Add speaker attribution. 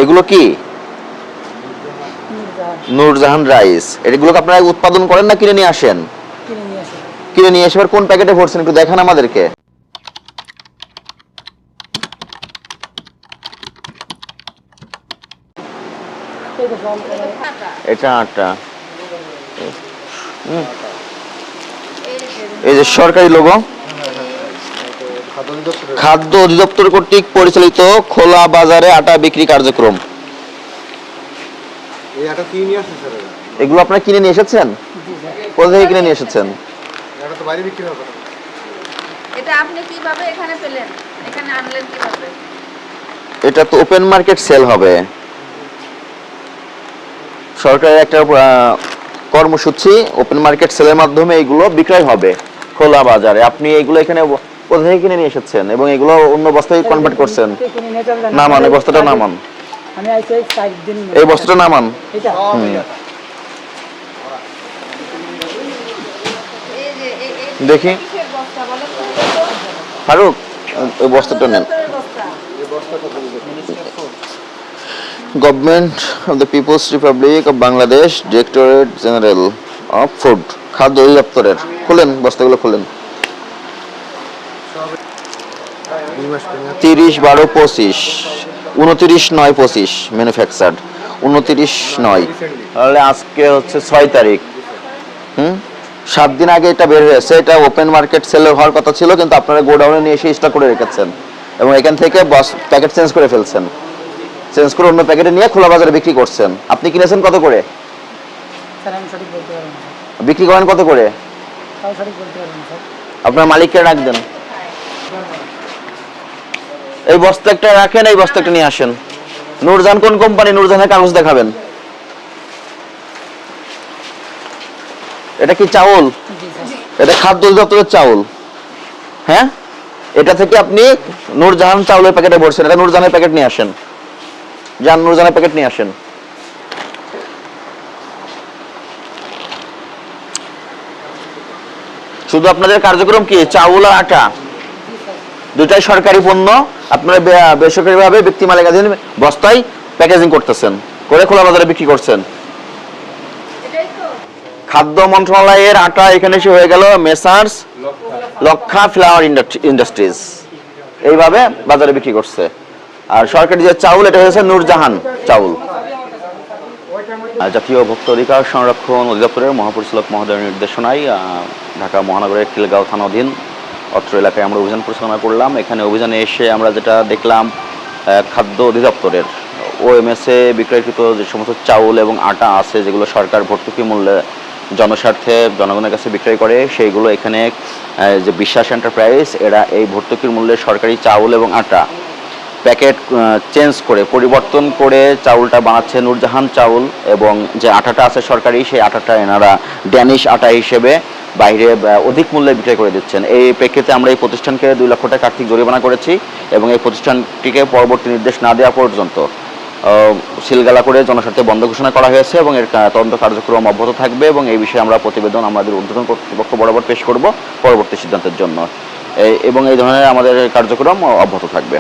Speaker 1: এগুলো কি? নূরজাহান রাইস। এগুলোকে আপনারা উৎপাদন করেন না কিনে নিয়ে আসেন? কিনে নিয়ে এসে কোন প্যাকেটে ভরছেন একটু দেখান আমাদেরকে। এটা আটা। এই যে সরকারি লোগো, খাদ্য অধিদপ্তর কর্তৃক পরিচালিত খোলা বাজারে আটা বিক্রি কার্যক্রম। এগুলো আপনারা কিনে নিয়ে এসেছেন? কোথা থেকে কিনে নিয়ে এসেছেন?
Speaker 2: এটা আপনি কিভাবে এখানে পেলেন? এখানে আনলেন কিভাবে?
Speaker 1: এটা তো ওপেন মার্কেট সেল হবে। সরকারের একটা কর্মসূচি, ওপেন মার্কেট সেলের মাধ্যমে এগুলো বিক্রয় হবে খোলা বাজারে। আপনি এগুলো এখানে কোথা থেকে কিনে নিয়ে এসেছেন এবং এগুলো অন্য বস্তায় কনভার্ট করছেন? নামান, এই বস্তাটা নামান।
Speaker 3: আমি আইছি 4 দিন।
Speaker 1: এই বস্তাটা নামান।
Speaker 3: এটা
Speaker 1: দেখি ফারুক, ওই বস্তাটা নেন। Government of the People's Republic of Bangladesh, directorate general of food, খাদ্য অধিদপ্তরের। খুলেন বস্তাগুলো, খুলেন। 30/12/25, 29/9/25 ম্যানুফ্যাকচার্ড, 29/9। তাহলে আজকে হচ্ছে 6 তারিখ। 7 দিন আগে এটা বের হয়েছে। এটা ওপেন মার্কেট সেল হওয়ার কথা ছিল, কিন্তু আপনারা গোডাউনে নিয়ে এসে স্টক করে রেখেছেন এবং এখান থেকে প্যাকেট চেঞ্জ করে ফেলছেন। চেঞ্জ করে অন্য প্যাকেটে নিয়ে খোলা বাজারে বিক্রি করছেন। আপনি কিনেছেন কত করে?
Speaker 3: স্যার আমি সঠিক বলতে পারবো না।
Speaker 1: বিক্রি করেন কত করে?
Speaker 3: তাও সঠিক বলতে পারবো না স্যার।
Speaker 1: আপনার মালিককে ডাক দেন। এই বস্তা একটা রাখেন, এই বস্তা একটা নিয়ে আসেন। নূরজাহান কোন কোম্পানি? নূরজাহানের কাগজ দেখাবেন। এটা কি চাউল? এটা খাদ্য অধিদপ্তরের চাউল। হ্যাঁ, এটা থেকে আপনি নূরজাহান চাউলের প্যাকেটে ভরছেন। এটা নূরজাহানের প্যাকেট নিয়ে আসেন। যান, নূরজাহানের প্যাকেট নিয়ে আসেন। শুধু আপনাদের কার্যক্রম কি চাউল আর আটা দুটাই সরকারি পণ্য, আপনারা বেসরকারিভাবে ব্যক্তি মালিকানাধীন বস্তায় প্যাকেজিং করতেছেন, করে খোলা বাজারে বিক্রি করছেন। খাদ্য মন্ত্রণালয়ের আটা এখানে এসে হয়ে গেল মেসার্স লক্ষা ফ্লাওয়ার ইন্ডাস্ট্রিজ, এইভাবে বাজারে বিক্রি করছে। আর সরকারি যে চাউল, এটা হয়েছে নূরজাহান চাউল। জাতীয় ভোক্তা অধিকার সংরক্ষণ অধিদপ্তরের মহাপরিচালক মহোদয়ের নির্দেশনায় ঢাকা মহানগরের খিলগাঁও থানাধীন অত্র এলাকায় আমরা অভিযান পরিচালনা করলাম। এখানে অভিযানে এসে আমরা যেটা দেখলাম, খাদ্য অধিদপ্তরের ওএমএসে বিক্রয়কৃত যে সমস্ত চাউল এবং আটা আছে, যেগুলো সরকার ভর্তুকি মূল্যে জনস্বার্থে জনগণের কাছে বিক্রয় করে, সেইগুলো এখানে যে বিশ্বাস এন্টারপ্রাইজ, এরা এই ভর্তুকির মূল্যে সরকারি চাউল এবং আটা প্যাকেট চেঞ্জ করে পরিবর্তন করে চাউলটা বানাচ্ছে নূরজাহান চাউল, এবং যে আটাটা আছে সরকারি, সেই আটাটা এনারা ড্যানিশ আটা হিসেবে বাইরে অধিক মূল্যে বিক্রয় করে দিচ্ছেন। এই প্রেক্ষিতে আমরা এই প্রতিষ্ঠানকে 2 লক্ষ টাকা আর্থিক জরিমানা করেছি এবং এই প্রতিষ্ঠানটিকে পরবর্তী নির্দেশ না দেওয়া পর্যন্ত সিলগালা করে জনস্বার্থে বন্ধ ঘোষণা করা হয়েছে এবং এর তদন্ত কার্যক্রম অব্যাহত থাকবে এবং এই বিষয়ে আমরা প্রতিবেদন আমাদের ঊর্ধ্বতন কর্তৃপক্ষ বরাবর পেশ করব পরবর্তী সিদ্ধান্তের জন্য, এবং এই ধরনের আমাদের কার্যক্রম অব্যাহত থাকবে।